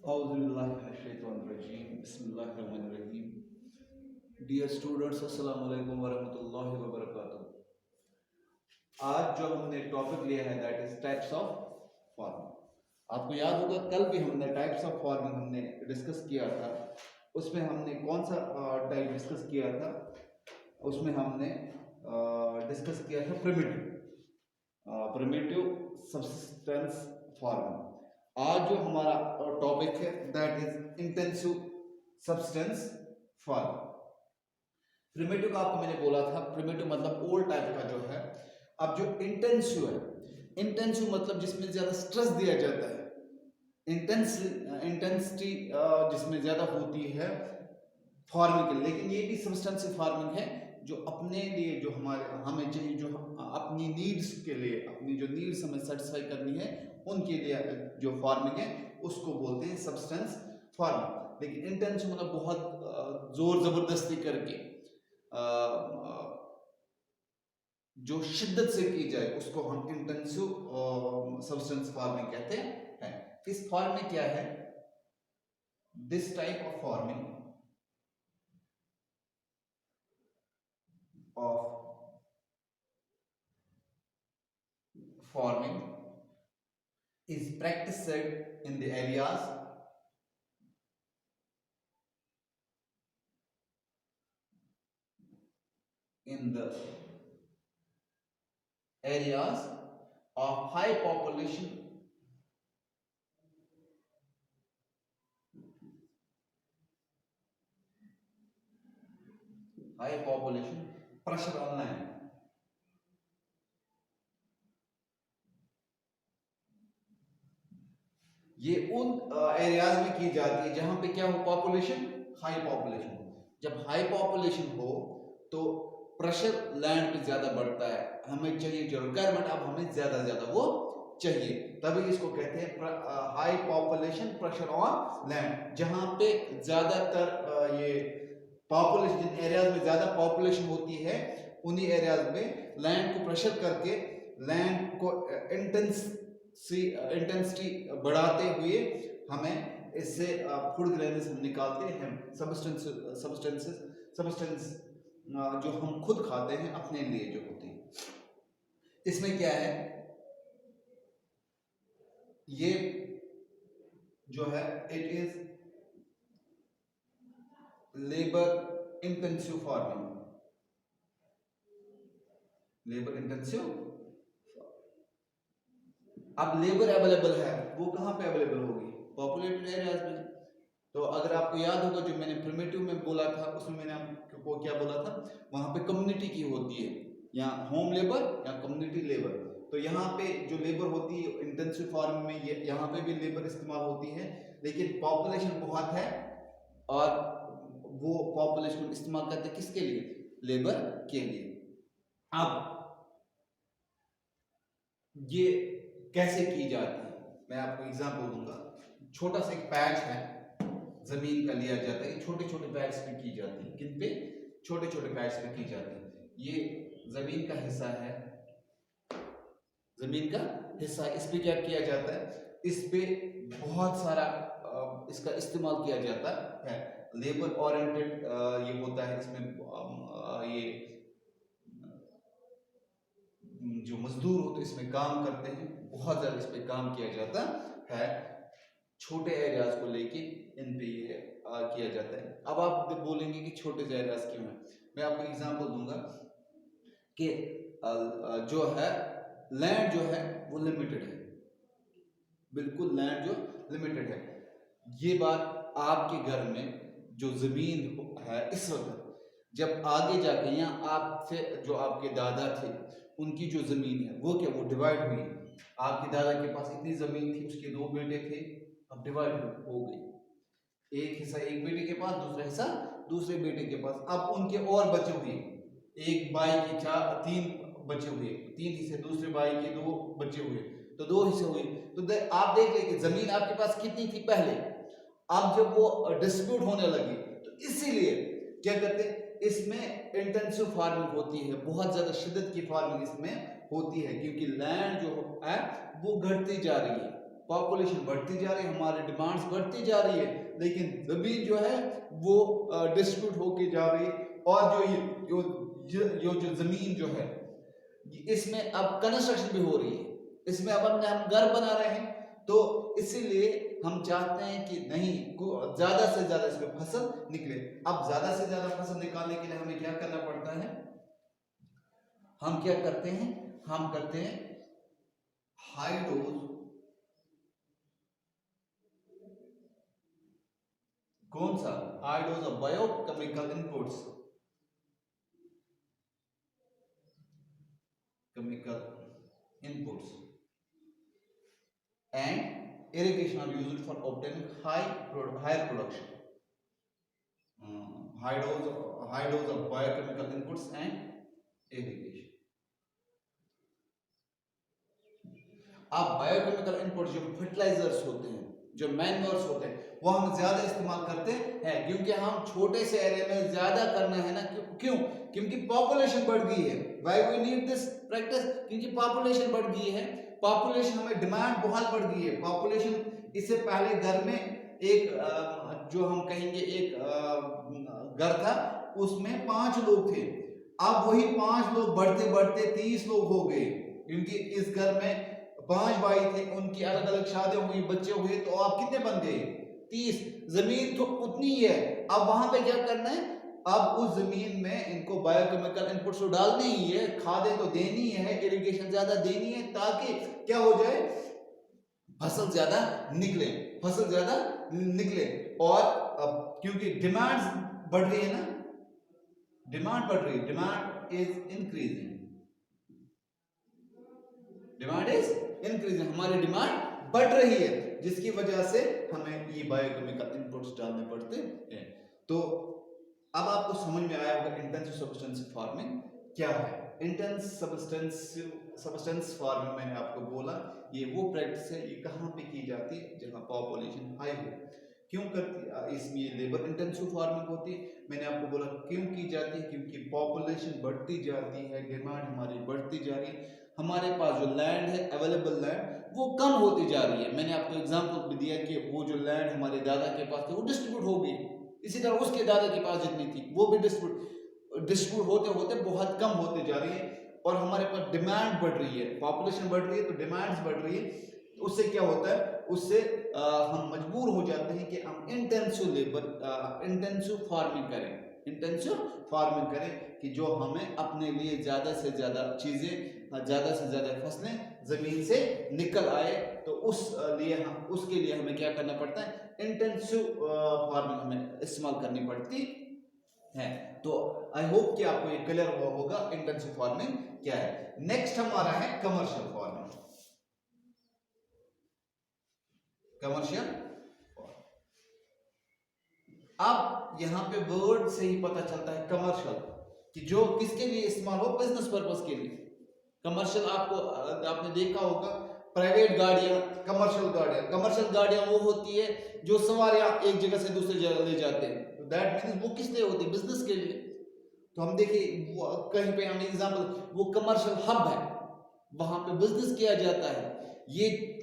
बिस्मिल्लाहिर्रहमानिर्रहीम। Dear students, अस्सलाम वालेकुम वरहमतुल्लाहि वबरकातुहू। आज जो हमने टॉपिक लिया है that is types of farming. आपको याद होगा कल भी हमने टाइप्स ऑफ फार्मिंग हमने डिस्कस किया था। उसमें हमने कौन सा टाइप डिस्कस किया था? उसमें हमने डिस्कस किया था प्रिमिटिव सब्सिस्टेंस फार्मिंग। आज जो हमारा टॉपिक है that is intensive substance farming. Primitive का आपको मैंने बोला था, प्रिमिटिव मतलब ओल्ड टाइप का जो है। अब जो इंटेंसिव है, इंटेंसिव मतलब जिसमें ज्यादा स्ट्रेस दिया जाता है, इंटेंसिटी जिसमें ज्यादा होती है फार्मिंग के लिए। लेकिन ये भी सब्सटेंसिव फार्मिंग है जो अपने लिए, जो हमें चाहिए, जो अपनी नीड्स के लिए, अपनी जो नीड्स हमें सेटिस्फाई करनी है उनके लिए जो फार्मिंग है उसको बोलते हैं सब्सटेंस फार्मिंग। लेकिन इंटेंसिव मतलब बहुत जोर जबरदस्ती करके जो शिद्दत से की जाए उसको हम इंटेंसिव सब्सटेंस फार्मिंग कहते हैं। इस फार्म में क्या है, this type of farming is practiced in the areas of high population pressure on land। ये उन एरियाज में की जाती है जहां पे क्या हो, पॉपुलेशन, हाई पॉपुलेशन। जब हाई पॉपुलेशन हो तो प्रेशर लैंड पे ज्यादा बढ़ता है, हमें चाहिए जो रिक्वायरमेंट, अब हमें ज्यादा ज्यादा वो चाहिए, तभी इसको कहते हैं high population pressure on land. जहां पे ज्यादातर ये पॉपुलेशन, जिन एरियाज में ज्यादा पॉपुलेशन होती है उन्हीं एरियाज में लैंड को प्रेशर करके लैंड को इंटेंसिटी बढ़ाते हुए हमें इससे फूड ग्रेन्स हम निकालते हैं, सब्सटेंस जो हम खुद खाते हैं अपने लिए जो होती है। इसमें क्या है, ये जो है it is labour intensive farming. Labour intensive, अब लेबर अवेलेबल है, वो कहां पे अवेलेबल होगी, पॉपुलेटेड एरियाज में। तो अगर आपको याद होगा जो मैंने प्रिमिटिव में बोला था उसमें मैंने आपको क्या बोला था, वहां पे कम्युनिटी की होती है, या होम लेबर या कम्युनिटी लेबर। तो यहाँ पे जो लेबर होती है इंटेंसिव फार्मिंग में, ये यहाँ पे भी लेबर इस्तेमाल होती है, लेकिन पॉपुलेशन बहुत है और वो पॉपुलेशन इस्तेमाल करते किसके लिए, लेबर के लिए। अब ये कैसे की जाती है, मैं आपको एग्जांपल दूंगा। छोटा सा एक पैच है जमीन का लिया जाता है, छोटे छोटे पैच पे की जाती है, किन पे, छोटे छोटे पैच पे की जाती है। ये जमीन का हिस्सा है, जमीन का हिस्सा, इस पे क्या किया जाता है, इस पे बहुत सारा इसका इस्तेमाल किया जाता है। लेबर ओरिएंटेड ये होता है, इसमें ये जो मजदूर होते इसमें काम करते हैं, बहुत ज्यादा इस पे काम किया जाता है। छोटे एरियाज को लेके इन पे ये किया जाता है। अब आप बोलेंगे कि छोटे एरियाज क्यों है, मैं आपको एग्जांपल दूंगा कि जो है लैंड जो है वो लिमिटेड है, बिल्कुल लैंड जो लिमिटेड है। ये बात आपके घर में जो जमीन है इस वक्त, जब आगे जाके या आपसे जो आपके दादा थे उनकी जो जमीन है वो क्या, वो डिवाइड हुई। आपके दादा के पास इतनी जमीन थी, उसके दो बेटे थे, अब डिवाइड हो गई, एक हिस्सा एक बेटे के पास, दूसरा हिस्सा दूसरे बेटे के पास। अब उनके और बचे हुए, एक भाई के तीन बचे हुए, तीन हिस्से, दूसरे भाई के दो बचे हुए, तो दो हिस्से हुए। तो आप देख लें कि जमीन आपके पास कितनी थी पहले, अब जब वो डिस्प्यूट होने लगी तो इसीलिए क्या करते हैं, इसमें इंटेंसिव फार्मिंग होती है, बहुत ज्यादा शिद्दत की फार्मिंग इसमें होती है, क्योंकि लैंड जो है वो घटती जा रही है। पॉपुलेशन बढ़ती जा रही है, हमारी डिमांड्स बढ़ती जा रही है, लेकिन जमीन जो है वो डिस्ट्रीब्यूट होके जा रही है। और जो जमीन जो है इसमें अब कंस्ट्रक्शन भी हो रही है, इसमें अब हम घर बना रहे हैं, तो इसीलिए हम चाहते हैं कि नहीं ज्यादा से ज्यादा इसमें फसल निकले। अब ज्यादा से ज्यादा फसल निकालने के लिए हमें क्या करना पड़ता है, हम क्या करते हैं, हम करते हैं हाई डोज, कौन सा, high dose of biochemical inputs, chemical inputs and irrigation are used for obtaining higher production. High dose of biochemical inputs and irrigation. अब बायोकेमिकल इनपुट जो फर्टिलाइजर्स होते हैं, जो मैन्योर्स होते हैं, वो हम ज्यादा इस्तेमाल करते हैं, क्योंकि हम छोटे से एरिया में ज्यादा करना है ना। क्यों? क्योंकि पॉपुलेशन बढ़ गई है। Why we need this practice? क्योंकि पॉपुलेशन बढ़ गई है, पॉपुलेशन हमें डिमांड बहुत बढ़ गई है। पॉपुलेशन, इससे पहले घर में एक जो हम कहेंगे एक घर था, उसमें 5 लोग थे, अब वही 5 लोग बढ़ते बढ़ते 30 लोग हो गए, क्योंकि इस घर में 5 भाई थे, उनकी अलग अलग शादियां हुई, बच्चे हुए, तो आप कितने बन गए? 30। जमीन तो उतनी ही है, अब वहां पे क्या करना है, अब उस जमीन में इनको बायोकेमिकल इनपुट्स तो डालने ही है, खादें तो देनी है, इरिगेशन ज्यादा देनी है, ताकि क्या हो जाए, फसल ज्यादा निकले, फसल ज्यादा निकले। और अब क्योंकि डिमांड बढ़ रही है ना, डिमांड बढ़ रही है, demand is increasing, demand is increasing, हमारी डिमांड बढ़ रही है, जिसकी वजह से हमें ये बायोकेमिकल इनपुट्स डालने पड़ते हैं। तो अब आपको समझ में आया होगा इंटेंसिव सब्सटेंस फार्मिंग क्या है। सब्सटेंस फार्मिंग मैंने आपको बोला, ये वो प्रैक्टिस है, ये कहाँ पे की जाती है, जहाँ पॉपुलेशन हाई हो। क्यों करती इसमें ये लेबर इंटेंसिव फार्मिंग होती है, मैंने आपको बोला क्यों की जाती है, क्योंकि पॉपुलेशन बढ़ती जाती है, डिमांड हमारी बढ़ती जा रही है, हमारे पास जो लैंड है, अवेलेबल लैंड, वो कम होती जा रही है। मैंने आपको एग्जांपल भी दिया कि वो जो लैंड हमारे दादा के पास थी, वो डिस्ट्रीब्यूट हो गई, इसी तरह उसके दादा के पास जितनी थी वो भी डिस्ट्रीब्यूट होते होते बहुत कम होते जा रही है, और हमारे पास डिमांड बढ़ रही है, पॉपुलेशन बढ़ रही है, तो डिमांड्स बढ़ रही है। उससे क्या होता है, उससे हम मजबूर हो जाते हैं कि हम इंटेंसिव फार्मिंग करें, इंटेंसिव फार्मिंग करें, कि जो हमें अपने लिए ज्यादा से ज्यादा चीजें, ज्यादा से ज्यादा फसलें जमीन से निकल आए। तो उसके लिए हमें क्या करना पड़ता है, इंटेंसिव फार्मिंग हमें इस्तेमाल करनी पड़ती है। तो आई होप कि आपको ये क्लियर हुआ होगा इंटेंसिव फार्मिंग क्या है। नेक्स्ट हमारा है कमर्शियल फार्मिंग। कमर्शियल, अब यहां पे वर्ड से ही पता चलता है कमर्शियल, कि जो किसके लिए इस्तेमाल हो, बिजनेस पर्पस के लिए। कमर्शियल आपने देखा होगा, प्राइवेट गाड़ियां, कमर्शियल गाड़ियां वो होती है जो सवारियां एक जगह से दूसरी जगह ले जाते हैं, तो दैट मींस वो किस लिए होती है, बिजनेस के लिए। तो हम देखिए कहीं पे हम एग्जांपल, वो कमर्शियल हब है, वहां पे बिजनेस किया जाता है।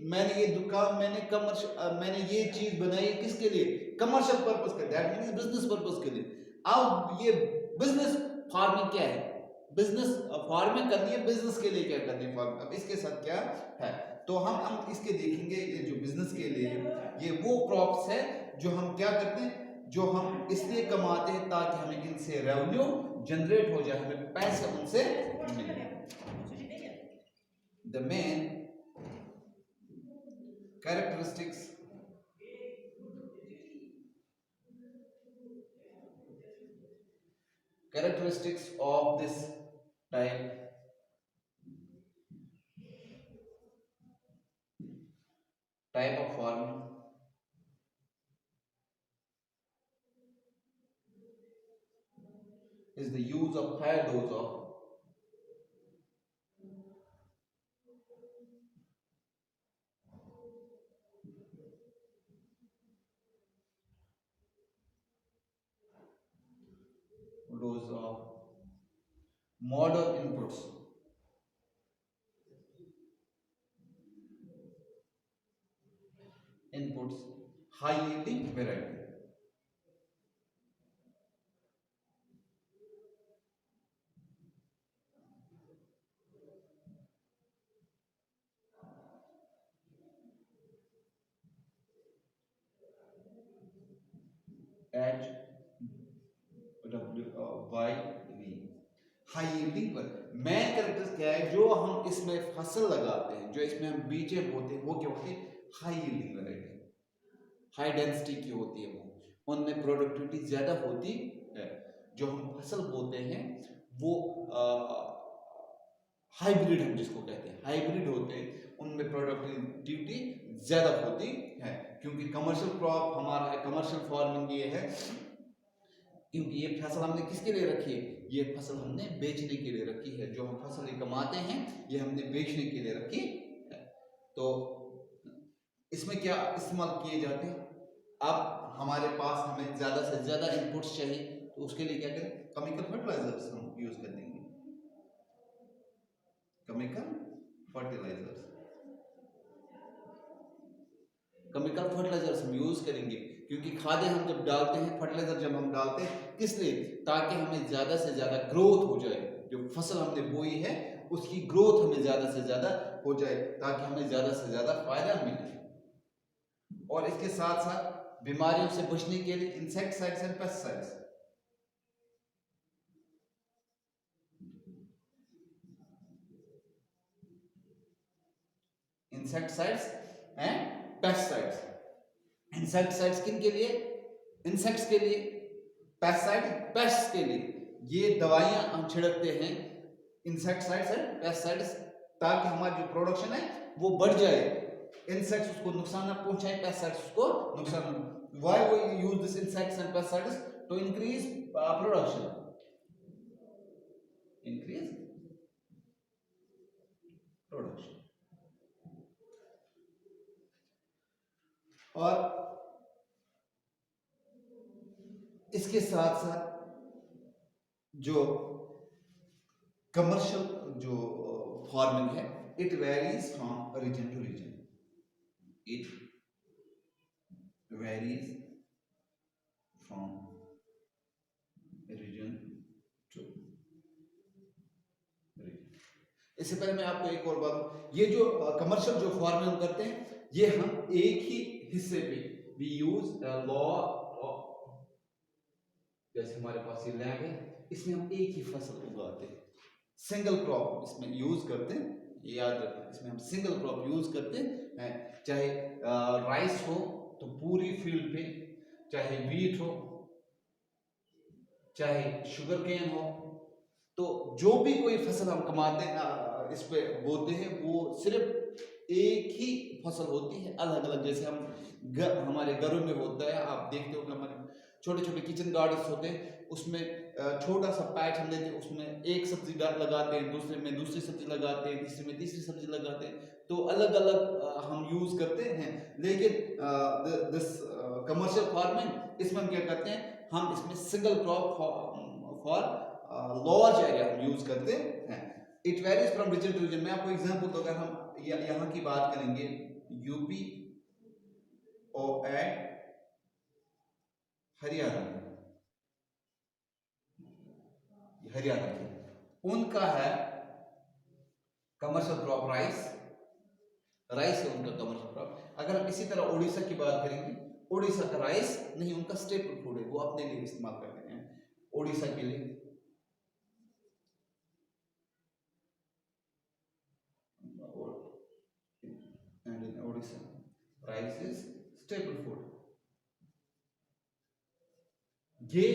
मैंने ये दुकान, मैंने ये चीज बनाई किसके लिए, कमर्शियल पर्पस के, दैट मींस बिजनेस पर्पस के लिए। अब ये बिजनेस फार्मिंग क्या है, बिजनेस फार्मिंग करनी है, बिजनेस के लिए क्या करनी है फार्मिंग। अब इसके साथ क्या है, तो हम इसके देखेंगे, ये जो बिजनेस के लिए ये वो क्रॉप्स है जो हम क्या करते हैं, जो हम इसलिए कमाते हैं ताकि हमें इनसे रेवेन्यू जनरेट हो जाए, हमें पैसे उनसे मिले। The main characteristics of this type of farming is the use of higher dose of modern inputs inputs, high yielding variety. H W Y V, high yielding पर मेन कैरेक्टर्स क्या है जो हम इसमें फसल लगाते हैं, जो इसमें हम बीजें बोते हैं, वो क्या होती है? High yielding variety, high density की होती है, वो उनमें प्रोडक्टिविटी ज्यादा होती है। जो हम फसल बोते हैं वो हाइब्रिड हम जिसको कहते हैं हाइब्रिड होते हैं, उनमें प्रोडक्टिविटी ज्यादा होती है, क्योंकि कमर्शियल क्रॉप हमारा है, कमर्शियल फार्मिंग ये है, क्योंकि ये फसल हमने किसके लिए रखी है? ये फसल हमने बेचने के लिए रखी है। जो हम फसल कमाते हैं ये हमने बेचने के लिए रखी है। तो इसमें क्या इस्तेमाल किए जाते हैं? अब हमारे पास हमें ज्यादा से ज्यादा इनपुट्स चाहिए, तो उसके लिए क्या करें? केमिकल फर्टिलाइजर्स हम यूज कर देंगे, केमिकल फर्टिलाइजर्स, केमिकल फर्टिलाइजर्स हम यूज करेंगे, क्योंकि खादें हम जब डालते हैं, फर्टिलाइजर जब हम डालते हैं, किस लिए? ताकि हमें ज्यादा से ज्यादा ग्रोथ हो जाए, जो फसल हमने बोई है उसकी ग्रोथ हमें ज्यादा से ज्यादा हो जाए, ताकि हमें ज्यादा से ज्यादा फायदा मिले। और इसके साथ साथ बीमारियों से बचने के लिए insecticides and pesticides, insecticides and pesticides. Insecticides किन के लिए? इंसेक्ट्स के लिए, पेस्टिसाइड पेस्ट के लिए। ये दवाइयां हम छिड़कते हैं, इंसेक्टिसाइड्स एंड पेस्टिसाइड्स, ताकि हमारी जो प्रोडक्शन है वो बढ़ जाए, इंसेक्ट्स उसको नुकसान ना पहुंचाए, पेस्टिसाइड्स उसको नुकसान ना। Why we use this insects and pesticides? To increase production, increase production. और इसके साथ साथ जो कमर्शियल जो फार्मिंग है, it varies from region to region, it varies from region to region. इससे पहले मैं आपको एक और बात, ये जो कमर्शियल जो फार्मिंग करते हैं, ये हम एक ही हिस्से पे वी यूज लॉ, जैसे हमारे पास ये लैंड है, इसमें हम एक ही फसल उगाते हैं, सिंगल क्रॉप इसमें यूज करते हैं, ये याद रखना, इसमें हम सिंगल क्रॉप यूज करते हैं। चाहे राइस हो तो पूरी फील्ड पे, चाहे वीट हो, चाहे शुगर केन हो, तो जो भी कोई फसल हम कमाते हैं इस पे बोते हैं, वो सिर्फ एक ही फसल होती है, अलग अलग। जैसे हम हमारे घरों में होता है, आप देखते हो कि हमारे छोटे छोटे किचन गार्डन्स होते हैं, उसमें छोटा सा पैच हम लेते हैं, उसमें एक सब्जी लगाते हैं, दूसरे में दूसरी सब्जी लगाते हैं, तीसरे में तीसरी सब्जी लगाते हैं, तो अलग अलग हम यूज करते हैं। लेकिन दिस कमर्शियल फार्मिंग, इसमें हम क्या करते हैं? हम इसमें single crop for large area हम यूज करते हैं। It varies from region to region. मैं आपको एग्जांपल दूं, अगर हम यहाँ की बात करेंगे, यूपी और हरियाणा, हरियाणा की उनका है कमर्शियल क्रॉप राइस, राइस है उनका कमर्शियल क्रॉप। अगर हम इसी तरह उड़ीसा की बात करेंगे, उड़ीसा का राइस नहीं, उनका स्टेपल फूड है, वो अपने लिए इस्तेमाल करते हैं। उड़ीसा के लिए Orissa rice is staple food. ये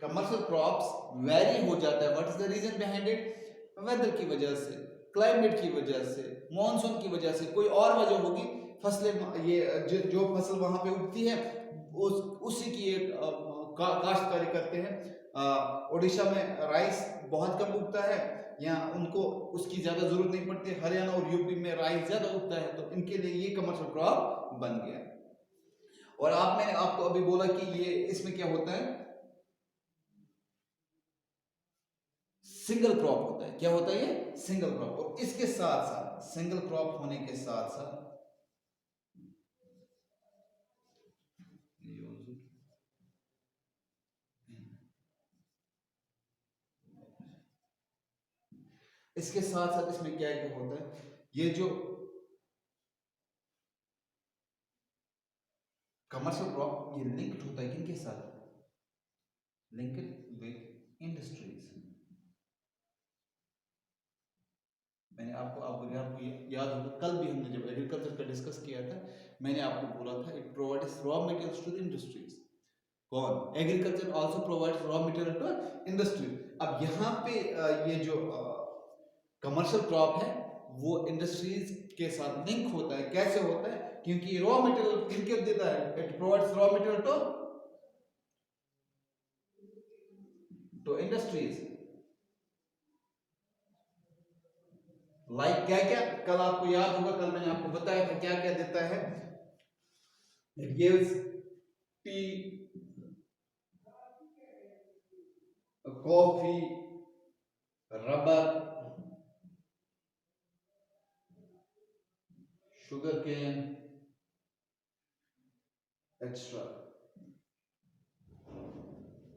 कमर्शियल क्रॉप्स वेरी हो जाता है। What is the reason behind it? Weather की वजह से, क्लाइमेट की वजह से, मॉनसून की वजह से, कोई और वजह होगी। फसलें ये जो फसल वहां पे उगती है उसी की एक काश्तकारी करते हैं। उड़ीसा में राइस बहुत कम उगता है, यहाँ उनको उसकी ज्यादा जरूरत नहीं पड़ती। हरियाणा और यूपी में राइस ज्यादा उगता है, तो इनके लिए ये कमर्शियल क्रॉप बन गया। और मैंने आपको अभी बोला कि ये इसमें क्या होता है? सिंगल क्रॉप होता है। क्या होता है? ये सिंगल क्रॉप। और इसके साथ साथ, सिंगल क्रॉप होने के साथ साथ इसके साथ साथ इसमें क्या क्या होता है, ये जो कमर्शियल क्रॉप ये लिंक्ड होता है किनके साथ, लिंक्ड विद इंडस्ट्रीज। मैंने आपको याद होगा कल भी हमने जब एग्रीकल्चर का डिस्कस किया था, मैंने आपको बोला था it provides raw materials to the industries. कौन, agriculture also provides raw material to industries. अब यहाँ पे ये जो कमर्शियल क्रॉप है वो इंडस्ट्रीज के साथ लिंक होता है। कैसे होता है, क्योंकि रॉ मटेरियल किनके देता है, it provides raw material to industries. Like क्या क्या, कल आपको याद होगा, कल मैंने आपको बताया था क्या क्या देता है, it gives tea, coffee, rubber, sugar cane extra.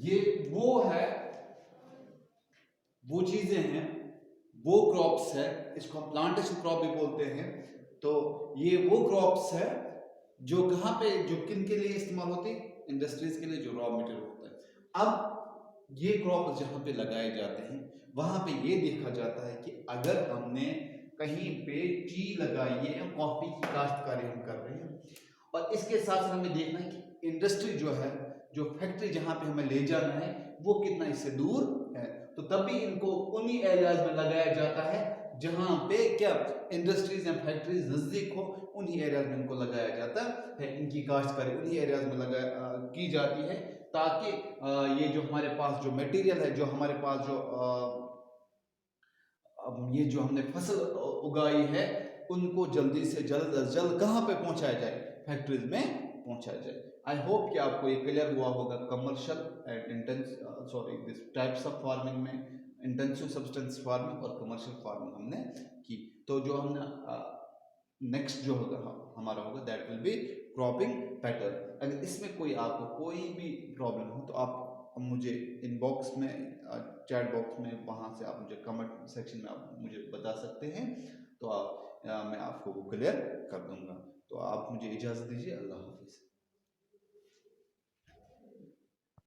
ये वो है, वो चीजें हैं, वो क्रॉप्स है, इसको हम प्लांटेशन क्रॉप भी बोलते हैं। तो ये वो क्रॉप्स है जो कहाँ पे, जो किन के लिए इस्तेमाल होती है, इंडस्ट्रीज के लिए, जो रॉ मटेरियल होता है। अब ये क्रॉप जहाँ पे लगाए जाते हैं वहां पे ये देखा जाता है कि अगर हमने कहीं पे टी लगाई है या कॉफी की काश्तकारी हम कर रहे हैं, और इसके साथ साथ हमें देखना है कि इंडस्ट्री जो है, जो फैक्ट्री जहां पे हमें ले जाना है वो कितना इससे दूर है। तो तब भी इनको उन्हीं एरियाज में लगाया जाता है जहां पे क्या इंडस्ट्रीज या फैक्ट्रीज नजदीक हो, उन्हीं एरियाज में इनको लगाया जाता है। इनकी काश्तकारी उन्हीं एरियाज में की जाती है, ताकि ये जो हमारे पास जो मटेरियल है, जो हमारे पास जो ये जो हमने फसल उगाई है, उनको जल्दी से जल्द कहाँ पे पहुंचाया जाए, फैक्ट्रीज में पहुंचाया जाए। आई होप कि आपको ये क्लियर हुआ होगा commercial and this types of farming में, इंटेंसिव सब्सटेंस फार्मिंग और कमर्शियल फार्मिंग हमने की। तो जो हमने नेक्स्ट जो होगा हमारा होगा that will be cropping pattern. अगर इसमें कोई आपको कोई भी प्रॉब्लम हो तो आप मुझे इनबॉक्स में, चैट बॉक्स में, वहाँ से आप मुझे कमेंट सेक्शन में आप मुझे बता सकते हैं, तो मैं आपको वो क्लियर कर दूंगा। तो आप मुझे इजाज़त दीजिए, अल्लाह हाफिज़।